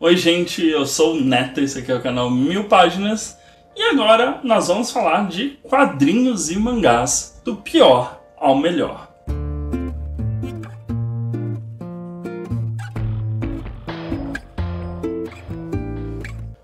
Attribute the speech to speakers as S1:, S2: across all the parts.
S1: Oi gente, eu sou o Neto, esse aqui é o canal 1000 Páginas e agora nós vamos falar de quadrinhos e mangás do pior ao melhor.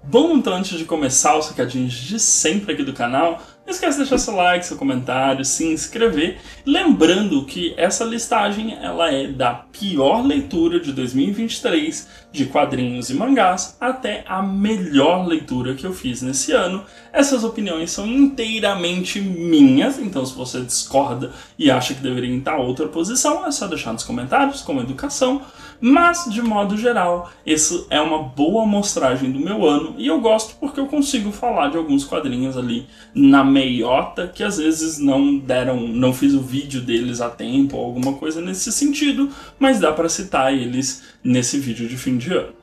S1: Bom, então antes de começar os recadinhos de sempre aqui do canal, não esquece de deixar seu like, seu comentário, se inscrever. Lembrando que essa listagem ela é da pior leitura de 2023 de quadrinhos e mangás até a melhor leitura que eu fiz nesse ano. Essas opiniões são inteiramente minhas, então se você discorda e acha que deveria estar outra posição, é só deixar nos comentários, como educação. Mas, de modo geral, isso é uma boa amostragem do meu ano e eu gosto porque eu consigo falar de alguns quadrinhos ali na meiota que às vezes não fiz o vídeo deles a tempo ou alguma coisa nesse sentido, mas dá para citar eles nesse vídeo de fim de ano.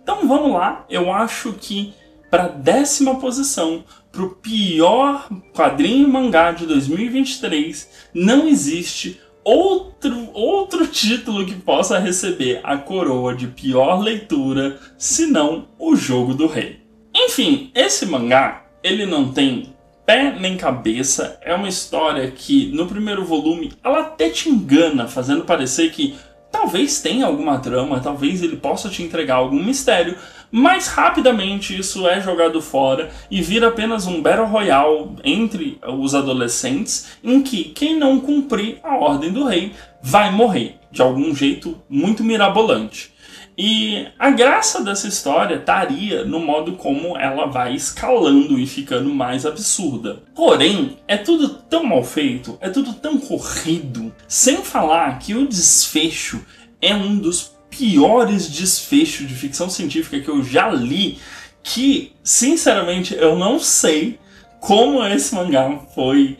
S1: Então vamos lá, eu acho que para a 10ª posição, para o pior quadrinho e mangá de 2023, não existe outro título que possa receber a coroa de pior leitura, senão O Jogo do Rei. Enfim, esse mangá, ele não tem pé nem cabeça, é uma história que no primeiro volume ela até te engana, fazendo parecer que talvez tenha alguma trama, talvez ele possa te entregar algum mistério, mas rapidamente isso é jogado fora e vira apenas um Battle Royale entre os adolescentes, em que quem não cumprir a ordem do rei vai morrer, de algum jeito muito mirabolante. E a graça dessa história estaria no modo como ela vai escalando e ficando mais absurda. Porém, é tudo tão mal feito, é tudo tão corrido, sem falar que o desfecho é um dos piores desfechos de ficção científica que eu já li, que, sinceramente, eu não sei como esse mangá foi,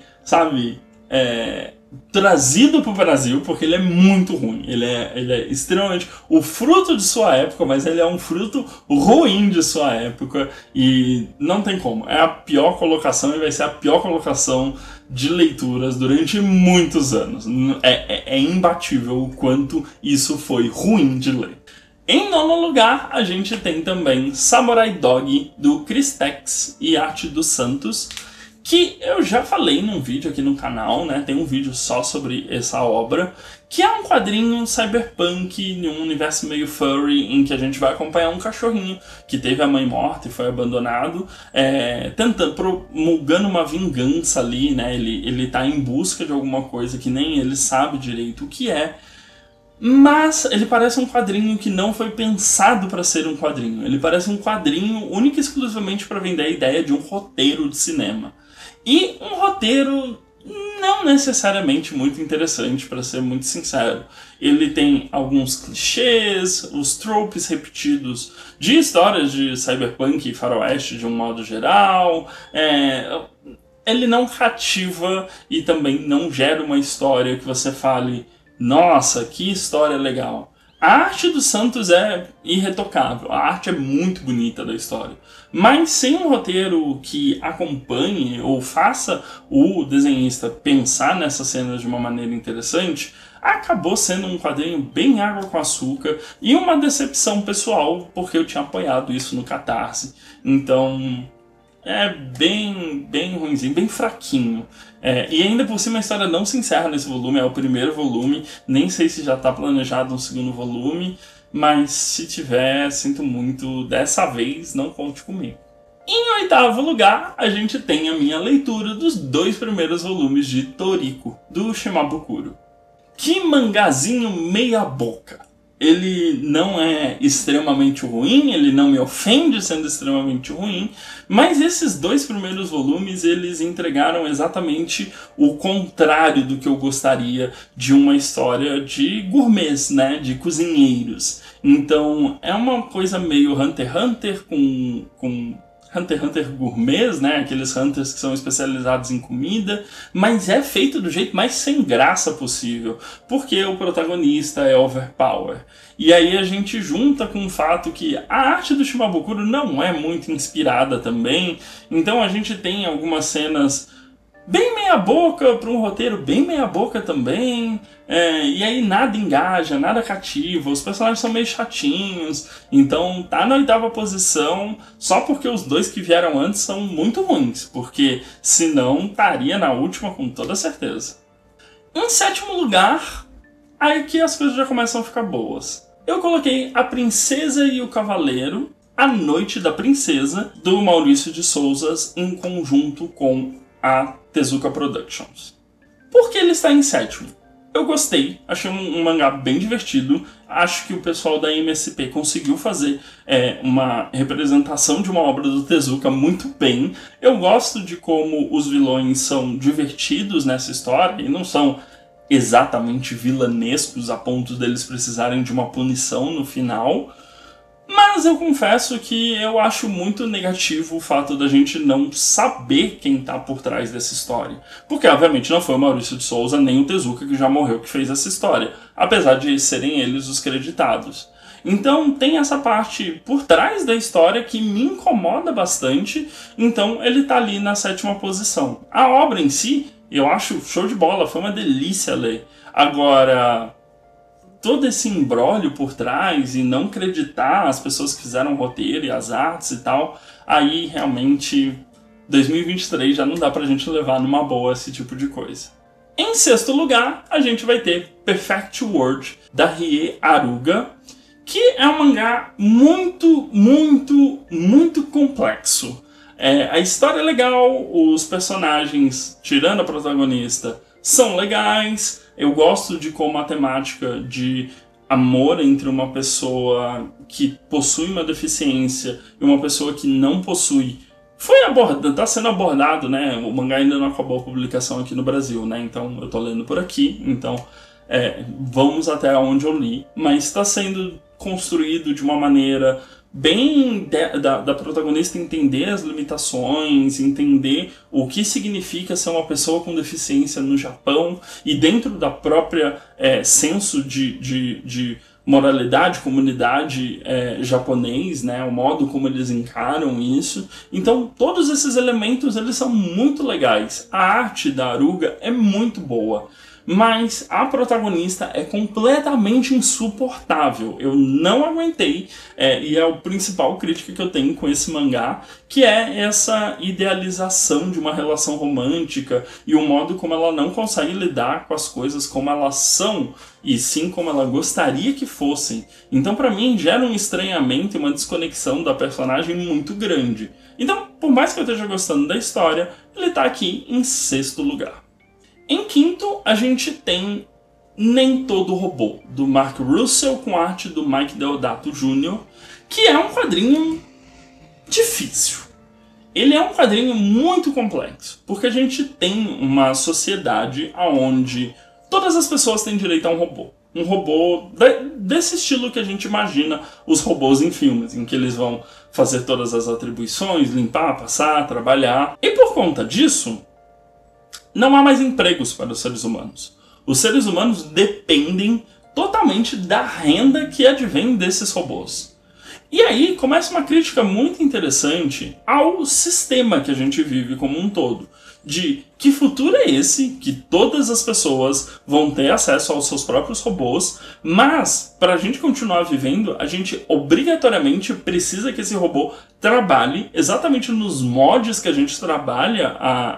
S1: trazido para o Brasil, porque ele é muito ruim. Ele é extremamente o fruto de sua época, mas ele é um fruto ruim de sua época e não tem como. É a pior colocação e vai ser a pior colocação de leituras durante muitos anos. É imbatível o quanto isso foi ruim de ler. Em nono lugar, a gente tem também Samurai Dog, do Chris Tex e Arte dos Santos, que eu já falei num vídeo aqui no canal, né? Tem um vídeo só sobre essa obra, que é um quadrinho cyberpunk em um universo meio furry, em que a gente vai acompanhar um cachorrinho que teve a mãe morta e foi abandonado, promulgando uma vingança ali, né? Ele tá em busca de alguma coisa que nem ele sabe direito o que é, mas ele parece um quadrinho que não foi pensado para ser um quadrinho. Ele parece um quadrinho único e exclusivamente para vender a ideia de um roteiro de cinema. E um roteiro não necessariamente muito interessante, para ser muito sincero. Ele tem alguns clichês, os tropes repetidos de histórias de cyberpunk e faroeste de um modo geral. Ele não cativa e também não gera uma história que você fale: nossa, que história legal. A arte dos Santos é irretocável, a arte é muito bonita da história. Mas sem um roteiro que acompanhe ou faça o desenhista pensar nessas cenas de uma maneira interessante, acabou sendo um quadrinho bem água com açúcar e uma decepção pessoal, porque eu tinha apoiado isso no Catarse. Então é bem ruimzinho, bem fraquinho. E ainda por cima a história não se encerra nesse volume, é o primeiro volume, nem sei se já está planejado um segundo volume, mas se tiver, sinto muito, dessa vez não conte comigo. Em oitavo lugar, a gente tem a minha leitura dos 2 primeiros volumes de Toriko, do Shimabukuro. Que mangazinho meia boca! Ele não é extremamente ruim, ele não me ofende sendo extremamente ruim, mas esses 2 primeiros volumes eles entregaram exatamente o contrário do que eu gostaria de uma história de gourmets, né, de cozinheiros. Então é uma coisa meio Hunter x Hunter com Hunter x Hunter gourmets, né? Aqueles hunters que são especializados em comida, mas é feito do jeito mais sem graça possível, porque o protagonista é overpower. E aí a gente junta com o fato que a arte do Shimabukuro não é muito inspirada também, então a gente tem algumas cenas bem meia boca para um roteiro bem meia boca também. E aí nada engaja, nada cativa, os personagens são meio chatinhos, então tá na 8ª posição só porque os 2 que vieram antes são muito ruins, porque senão estaria na última com toda certeza. Em 7º lugar, aí que as coisas já começam a ficar boas. Eu coloquei A Princesa e o Cavaleiro, A Noite da Princesa, do Maurício de Souza, em conjunto com a Tezuka Productions. Por que ele está em 7º? Eu gostei, achei um mangá bem divertido, acho que o pessoal da MSP conseguiu fazer uma representação de uma obra do Tezuka muito bem. Eu gosto de como os vilões são divertidos nessa história e não são exatamente vilanescos a ponto deles precisarem de uma punição no final. Mas eu confesso que eu acho muito negativo o fato da gente não saber quem está por trás dessa história. Porque, obviamente, não foi o Maurício de Souza nem o Tezuka, que já morreu, que fez essa história. Apesar de serem eles os creditados. Então, tem essa parte por trás da história que me incomoda bastante. Então, ele está ali na 7ª posição. A obra em si, eu acho show de bola, foi uma delícia ler. Agora, todo esse imbróglio por trás e não acreditar as pessoas que fizeram o roteiro e as artes e tal, aí realmente 2023 já não dá pra gente levar numa boa esse tipo de coisa. Em 6º lugar, a gente vai ter Perfect World, da Rie Aruga, que é um mangá muito, muito, muito complexo. A história é legal, os personagens, tirando a protagonista, são legais. Eu gosto de como a temática de amor entre uma pessoa que possui uma deficiência e uma pessoa que não possui está sendo abordado, né? O mangá ainda não acabou a publicação aqui no Brasil, né? Então eu tô lendo por aqui, então vamos até onde eu li, mas está sendo construído de uma maneira bem da protagonista entender as limitações, entender o que significa ser uma pessoa com deficiência no Japão e dentro da própria senso de moralidade, comunidade japonês, né, o modo como eles encaram isso. Então todos esses elementos eles são muito legais. A arte da Aruga é muito boa. Mas a protagonista é completamente insuportável. Eu não aguentei, e é a principal crítica que eu tenho com esse mangá, que é essa idealização de uma relação romântica e o modo como ela não consegue lidar com as coisas como elas são, e sim como ela gostaria que fossem. Então, pra mim, gera um estranhamento e uma desconexão da personagem muito grande. Então, por mais que eu esteja gostando da história, ele tá aqui em 6º lugar. Em 5º, a gente tem Nem Todo Robô, do Mark Russell, com arte do Mike Deodato Jr., que é um quadrinho difícil. Ele é um quadrinho muito complexo, porque a gente tem uma sociedade onde todas as pessoas têm direito a um robô. Um robô desse estilo que a gente imagina os robôs em filmes, em que eles vão fazer todas as atribuições, limpar, passar, trabalhar. E por conta disso, não há mais empregos para os seres humanos. Os seres humanos dependem totalmente da renda que advém desses robôs. E aí começa uma crítica muito interessante ao sistema que a gente vive como um todo. De que futuro é esse que todas as pessoas vão ter acesso aos seus próprios robôs, mas para a gente continuar vivendo, a gente obrigatoriamente precisa que esse robô trabalhe exatamente nos moldes que a gente trabalha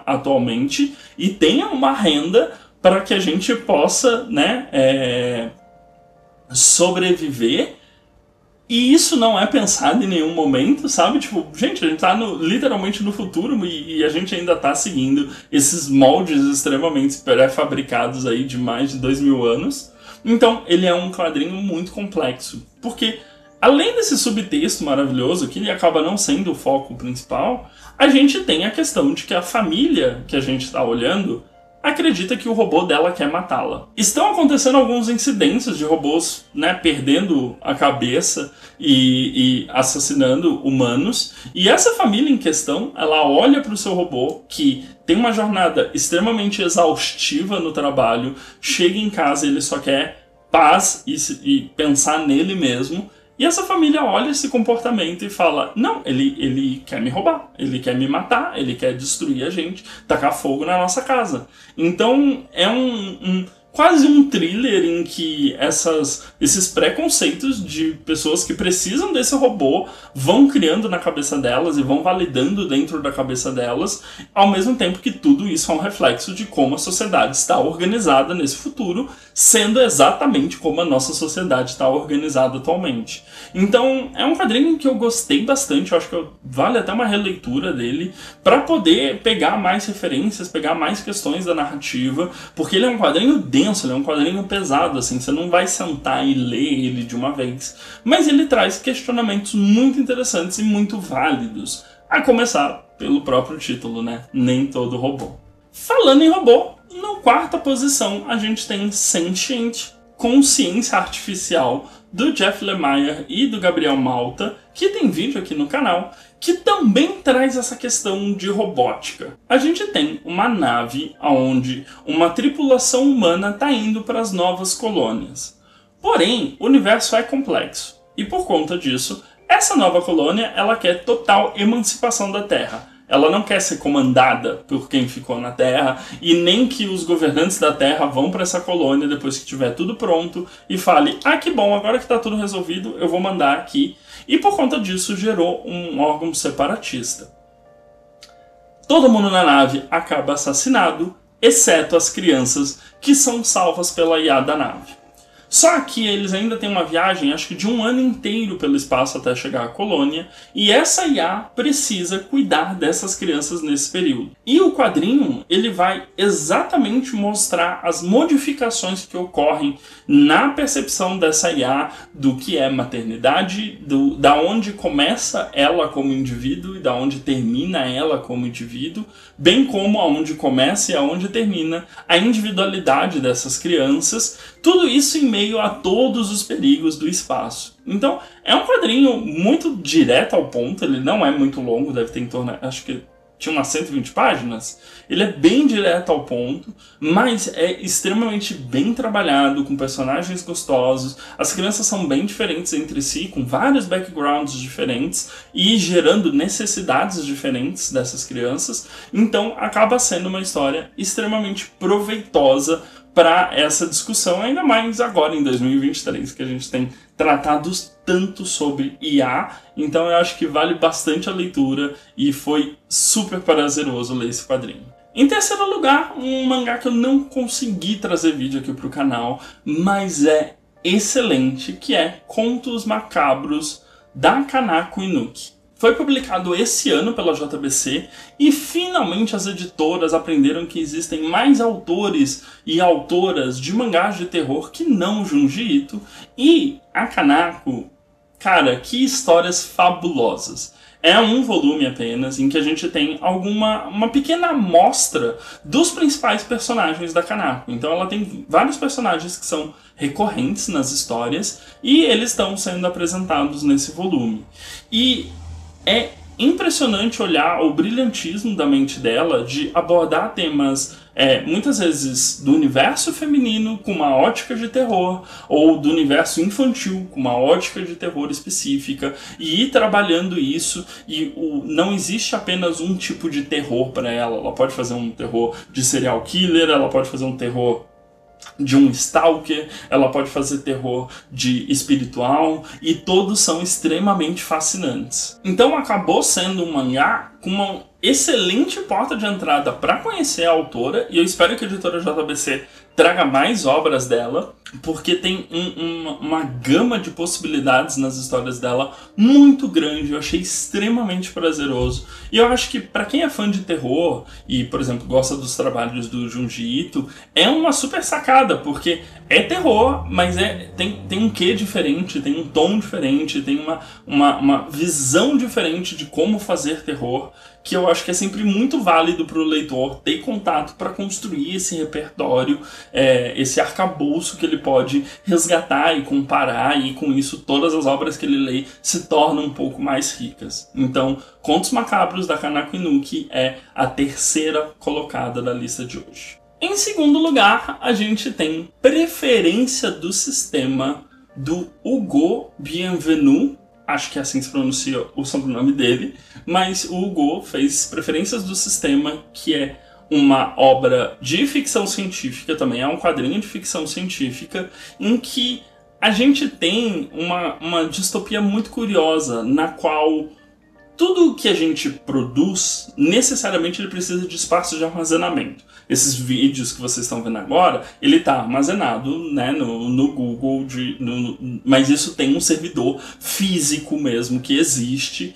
S1: atualmente e tenha uma renda para que a gente possa, né, sobreviver. E isso não é pensado em nenhum momento, sabe? Tipo, gente, a gente tá literalmente no futuro e a gente ainda tá seguindo esses moldes extremamente pré-fabricados aí de mais de 2000 anos. Então, ele é um quadrinho muito complexo. Porque, além desse subtexto maravilhoso, que ele acaba não sendo o foco principal, a gente tem a questão de que a família que a gente tá olhando acredita que o robô dela quer matá-la. Estão acontecendo alguns incidentes de robôs, né, perdendo a cabeça e assassinando humanos. E essa família em questão, ela olha para o seu robô, que tem uma jornada extremamente exaustiva no trabalho, chega em casa e ele só quer paz e pensar nele mesmo. E essa família olha esse comportamento e fala, não, ele quer me roubar, ele quer me matar, ele quer destruir a gente, tacar fogo na nossa casa. Então é um quase um thriller em que esses preconceitos de pessoas que precisam desse robô vão criando na cabeça delas e vão validando dentro da cabeça delas, ao mesmo tempo que tudo isso é um reflexo de como a sociedade está organizada nesse futuro, sendo exatamente como a nossa sociedade está organizada atualmente. Então é um quadrinho que eu gostei bastante, eu acho que vale até uma releitura dele, para poder pegar mais referências, pegar mais questões da narrativa, porque ele é um quadrinho denso, ele é um quadrinho pesado, assim, você não vai sentar e ler ele de uma vez, mas ele traz questionamentos muito interessantes e muito válidos, a começar pelo próprio título, né? Nem todo robô. Falando em robô, na quarta posição a gente tem Sentient, Consciência Artificial, do Jeff Lemire e do Gabriel Malta, que tem vídeo aqui no canal, que também traz essa questão de robótica. A gente tem uma nave onde uma tripulação humana está indo para as novas colônias. Porém, o universo é complexo, e por conta disso, essa nova colônia ela quer total emancipação da Terra. Ela não quer ser comandada por quem ficou na Terra, e nem que os governantes da Terra vão para essa colônia depois que tiver tudo pronto e fale: ah, que bom, agora que está tudo resolvido, eu vou mandar aqui. E por conta disso gerou um órgão separatista. Todo mundo na nave acaba assassinado, exceto as crianças que são salvas pela IA da nave. Só que eles ainda têm uma viagem, acho que de 1 ano inteiro pelo espaço até chegar à colônia, e essa IA precisa cuidar dessas crianças nesse período. E o quadrinho, ele vai exatamente mostrar as modificações que ocorrem na percepção dessa IA do que é maternidade, da onde começa ela como indivíduo e da onde termina ela como indivíduo, bem como aonde começa e aonde termina a individualidade dessas crianças, tudo isso em meio a todos os perigos do espaço. Então, é um quadrinho muito direto ao ponto, ele não é muito longo, deve ter em torno, acho que tinha umas 120 páginas. Ele é bem direto ao ponto, mas é extremamente bem trabalhado, com personagens gostosos. As crianças são bem diferentes entre si, com vários backgrounds diferentes e gerando necessidades diferentes dessas crianças. Então, acaba sendo uma história extremamente proveitosa para essa discussão, ainda mais agora em 2023, que a gente tem tratado tanto sobre IA, então eu acho que vale bastante a leitura e foi super prazeroso ler esse quadrinho. Em terceiro lugar, um mangá que eu não consegui trazer vídeo aqui pro canal, mas é excelente, que é Contos Macabros, da Kanako Inuki. Foi publicado esse ano pela JBC e finalmente as editoras aprenderam que existem mais autores e autoras de mangás de terror que não Junji Ito, e a Kanako, cara, que histórias fabulosas. É um volume apenas, em que a gente tem uma pequena amostra dos principais personagens da Kanako. Então ela tem vários personagens que são recorrentes nas histórias e eles estão sendo apresentados nesse volume. E é impressionante olhar o brilhantismo da mente dela de abordar temas muitas vezes do universo feminino com uma ótica de terror, ou do universo infantil com uma ótica de terror específica, e ir trabalhando isso. E não existe apenas um tipo de terror para ela. Ela pode fazer um terror de serial killer, ela pode fazer um terror de um stalker, ela pode fazer terror de espiritual, e todos são extremamente fascinantes. Então acabou sendo um mangá com uma excelente porta de entrada para conhecer a autora, e eu espero que a editora JBC traga mais obras dela, porque tem uma gama de possibilidades nas histórias dela muito grande. Eu achei extremamente prazeroso, e eu acho que para quem é fã de terror e, por exemplo, gosta dos trabalhos do Junji Ito, é uma super sacada, porque é terror, mas tem um quê diferente, tem um tom diferente, tem uma visão diferente de como fazer terror, que eu acho que é sempre muito válido para o leitor ter contato para construir esse repertório, esse arcabouço que ele pode resgatar e comparar, e com isso todas as obras que ele lê se tornam um pouco mais ricas. Então, Contos Macabros, da Kanako Inuki é a terceira colocada da lista de hoje. Em segundo lugar, a gente tem Preferência do Sistema, do Hugo Bienvenu. Acho que assim se pronuncia o sobrenome dele, mas o Hugo fez Preferências do Sistema, que é uma obra de ficção científica, também é um quadrinho de ficção científica, em que a gente tem uma distopia muito curiosa, na qual tudo que a gente produz, necessariamente ele precisa de espaço de armazenamento. Esses vídeos que vocês estão vendo agora, ele está armazenado, né, no Google, mas isso tem um servidor físico mesmo que existe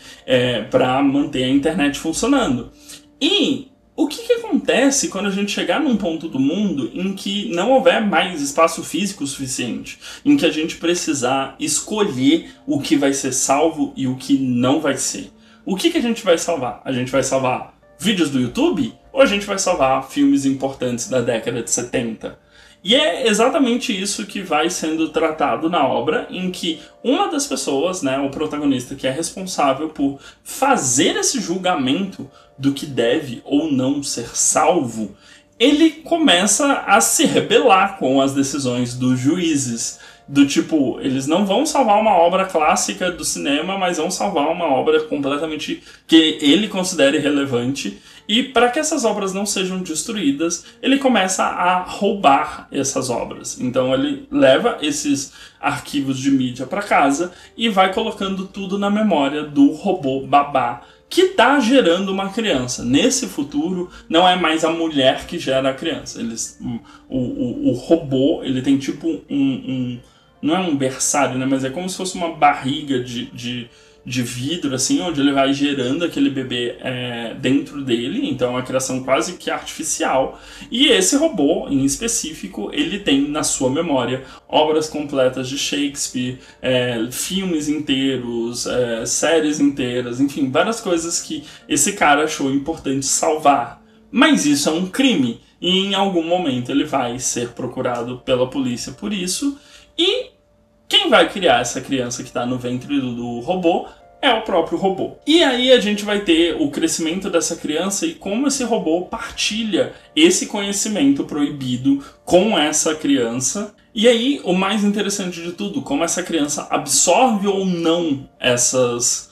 S1: para manter a internet funcionando. E o que acontece quando a gente chegar num ponto do mundo em que não houver mais espaço físico suficiente, em que a gente precisar escolher o que vai ser salvo e o que não vai ser? O que a gente vai salvar? A gente vai salvar vídeos do YouTube? Ou a gente vai salvar filmes importantes da década de 70? E é exatamente isso que vai sendo tratado na obra, em que uma das pessoas, né, o protagonista que é responsável por fazer esse julgamento do que deve ou não ser salvo, ele começa a se rebelar com as decisões dos juízes. Do tipo, eles não vão salvar uma obra clássica do cinema, mas vão salvar uma obra completamente que ele considera irrelevante. E para que essas obras não sejam destruídas, ele começa a roubar essas obras. Então ele leva esses arquivos de mídia para casa e vai colocando tudo na memória do robô babá que está gerando uma criança. Nesse futuro, não é mais a mulher que gera a criança. O robô, ele tem tipo não é um berçário, né? Mas é como se fosse uma barriga de vidro, assim, onde ele vai gerando aquele bebê dentro dele. Então é uma criação quase que artificial. E esse robô, em específico, ele tem na sua memória obras completas de Shakespeare, filmes inteiros, séries inteiras, enfim, várias coisas que esse cara achou importante salvar. Mas isso é um crime. E em algum momento ele vai ser procurado pela polícia por isso. E quem vai criar essa criança que está no ventre do robô é o próprio robô. E aí a gente vai ter o crescimento dessa criança e como esse robô partilha esse conhecimento proibido com essa criança. E aí, o mais interessante de tudo, como essa criança absorve ou não essas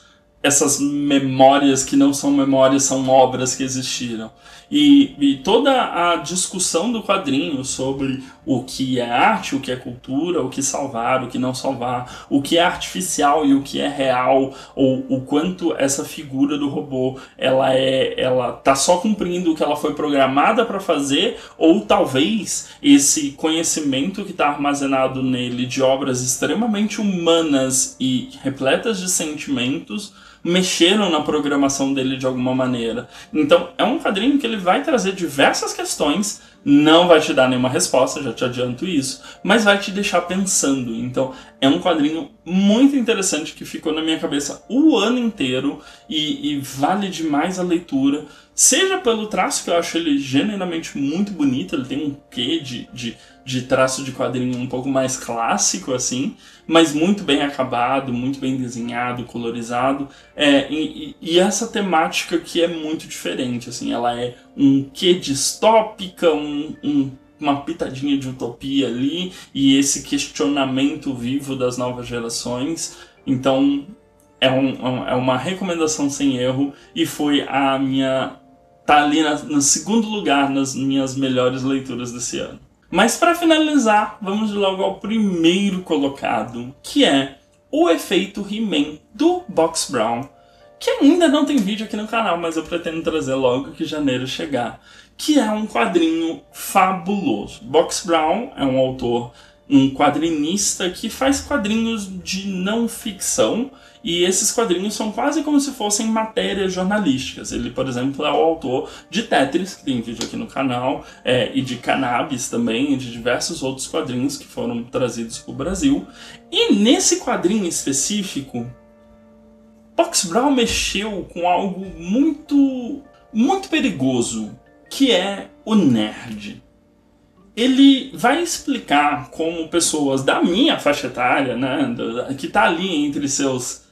S1: memórias que não são memórias, são obras que existiram. E toda a discussão do quadrinho sobre o que é arte, o que é cultura, o que salvar, o que não salvar, o que é artificial e o que é real, ou o quanto essa figura do robô ela tá só cumprindo o que ela foi programada para fazer, ou talvez esse conhecimento que está armazenado nele de obras extremamente humanas e repletas de sentimentos mexeram na programação dele de alguma maneira. Então é um quadrinho que ele vai trazer diversas questões, não vai te dar nenhuma resposta, já te adianto isso, mas vai te deixar pensando. Então é um quadrinho muito interessante que ficou na minha cabeça o ano inteiro e vale demais a leitura, seja pelo traço, que eu acho ele genuinamente muito bonito, ele tem um quê de traço de quadrinho um pouco mais clássico, assim, mas muito bem acabado, muito bem desenhado, colorizado, e essa temática que é muito diferente, assim, ela é um quê distópica, uma pitadinha de utopia ali, e esse questionamento vivo das novas gerações. Então é uma recomendação sem erro, e foi a minha... tá ali no segundo lugar nas minhas melhores leituras desse ano. Mas para finalizar, vamos logo ao primeiro colocado, que é O Efeito He-Man, do Box Brown, que ainda não tem vídeo aqui no canal, mas eu pretendo trazer logo que janeiro chegar, que é um quadrinho fabuloso. Box Brown é um autor, um quadrinista que faz quadrinhos de não ficção, e esses quadrinhos são quase como se fossem matérias jornalísticas. Ele, por exemplo, é o autor de Tetris, que tem vídeo aqui no canal, e de Cannabis também, e de diversos outros quadrinhos que foram trazidos para o Brasil. E nesse quadrinho específico, Box Brown mexeu com algo muito, muito perigoso, que é o nerd. Ele vai explicar como pessoas da minha faixa etária, né, que está ali entre seus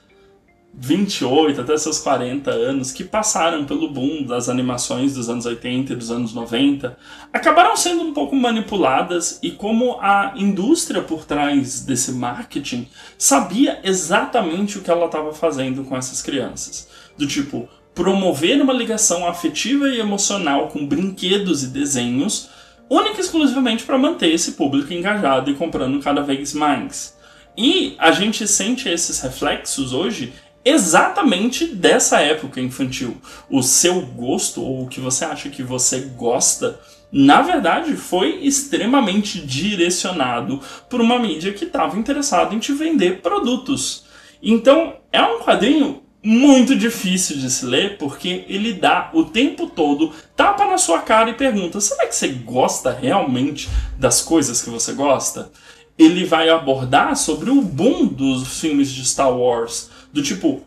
S1: 28 até seus 40 anos, que passaram pelo boom das animações dos anos 80 e dos anos 90, acabaram sendo um pouco manipuladas, e como a indústria por trás desse marketing sabia exatamente o que ela estava fazendo com essas crianças. Do tipo, promover uma ligação afetiva e emocional com brinquedos e desenhos, única e exclusivamente para manter esse público engajado e comprando cada vez mais. E a gente sente esses reflexos hoje exatamente dessa época infantil. O seu gosto, ou o que você acha que você gosta, na verdade foi extremamente direcionado por uma mídia que estava interessada em te vender produtos. Então é um quadrinho muito difícil de se ler, porque ele dá o tempo todo tapa na sua cara e pergunta: será que você gosta realmente das coisas que você gosta? Ele vai abordar sobre o boom dos filmes de Star Wars, do tipo,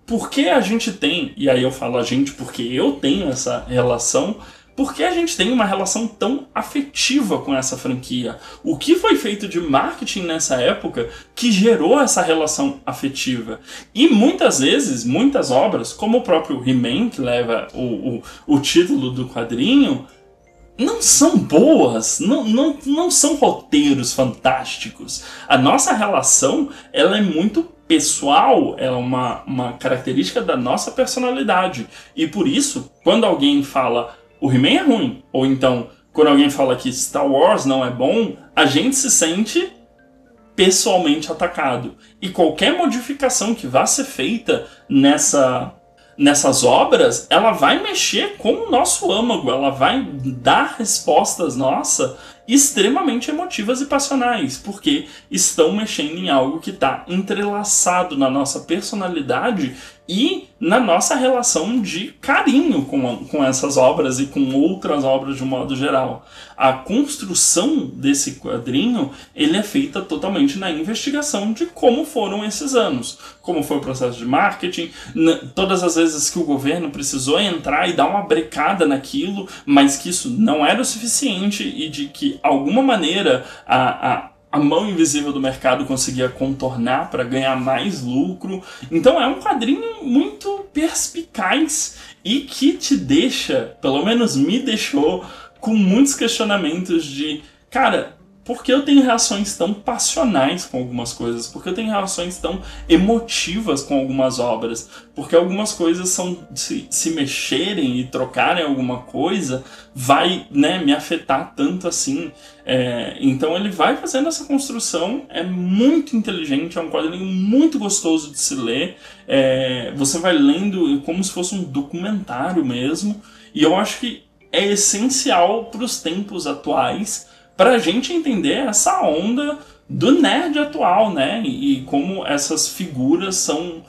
S1: por que a gente tem, e aí eu falo a gente porque eu tenho essa relação, por que a gente tem uma relação tão afetiva com essa franquia? O que foi feito de marketing nessa época que gerou essa relação afetiva? E muitas vezes, muitas obras, como o próprio He-Man, que leva o título do quadrinho, não são boas, não são roteiros fantásticos. A nossa relação, ela é muito pessoal, ela é uma característica da nossa personalidade. E por isso, quando alguém fala o He-Man é ruim, ou então quando alguém fala que Star Wars não é bom, a gente se sente pessoalmente atacado. E qualquer modificação que vá ser feita nessas obras, ela vai mexer com o nosso âmago, ela vai dar respostas, extremamente emotivas e passionais, porque estão mexendo em algo que está entrelaçado na nossa personalidade e na nossa relação de carinho com essas obras e com outras obras de um modo geral. A construção desse quadrinho, ele é feita totalmente na investigação de como foram esses anos, como foi o processo de marketing, todas as vezes que o governo precisou entrar e dar uma brecada naquilo, mas que isso não era o suficiente e de que, alguma maneira, a mão invisível do mercado conseguia contornar para ganhar mais lucro. Então é um quadrinho muito perspicaz e que te deixa, pelo menos me deixou, com muitos questionamentos de, cara, por que eu tenho reações tão passionais com algumas coisas? Por que eu tenho reações tão emotivas com algumas obras? Porque algumas coisas são, se mexerem e trocarem alguma coisa, vai, me afetar tanto assim. Então ele vai fazendo essa construção, é muito inteligente, é um quadrinho muito gostoso de se ler. Você vai lendo como se fosse um documentário mesmo, e eu acho que é essencial para os tempos atuais, para a gente entender essa onda do nerd atual, e como essas figuras são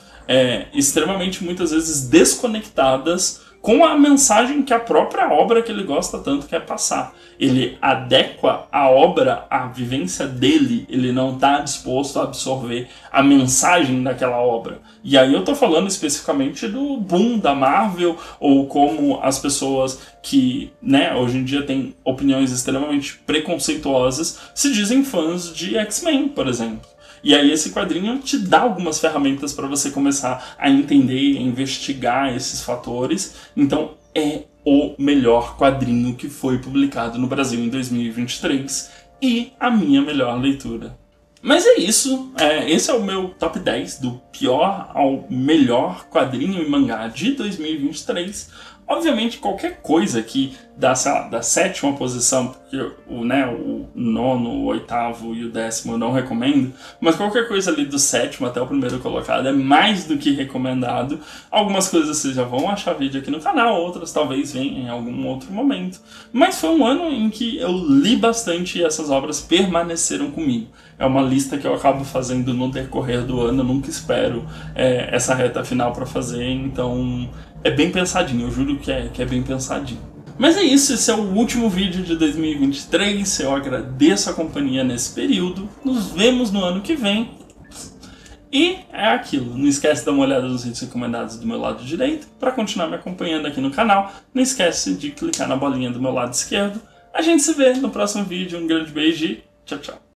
S1: extremamente, muitas vezes, desconectadas com a mensagem que a própria obra que ele gosta tanto quer passar. Ele adequa a obra à vivência dele, ele não está disposto a absorver a mensagem daquela obra. E aí eu estou falando especificamente do boom da Marvel, ou como as pessoas que, hoje em dia têm opiniões extremamente preconceituosas, se dizem fãs de X-Men, por exemplo. E aí esse quadrinho te dá algumas ferramentas para você começar a entender e investigar esses fatores. Então é o melhor quadrinho que foi publicado no Brasil em 2023 e a minha melhor leitura. Mas é isso, esse é o meu top 10 do pior ao melhor quadrinho e mangá de 2023. Obviamente, qualquer coisa que da sétima posição, porque o nono, o oitavo e o décimo eu não recomendo, mas qualquer coisa ali do sétimo até o primeiro colocado é mais do que recomendado. Algumas coisas vocês já vão achar vídeo aqui no canal, outras talvez venham em algum outro momento. Mas foi um ano em que eu li bastante e essas obras permaneceram comigo. É uma lista que eu acabo fazendo no decorrer do ano, eu nunca espero essa reta final para fazer, então é bem pensadinho, eu juro que é bem pensadinho. Mas é isso, esse é o último vídeo de 2023, eu agradeço a companhia nesse período, nos vemos no ano que vem. E é aquilo, não esquece de dar uma olhada nos vídeos recomendados do meu lado direito, para continuar me acompanhando aqui no canal, não esquece de clicar na bolinha do meu lado esquerdo. A gente se vê no próximo vídeo, um grande beijo e tchau, tchau.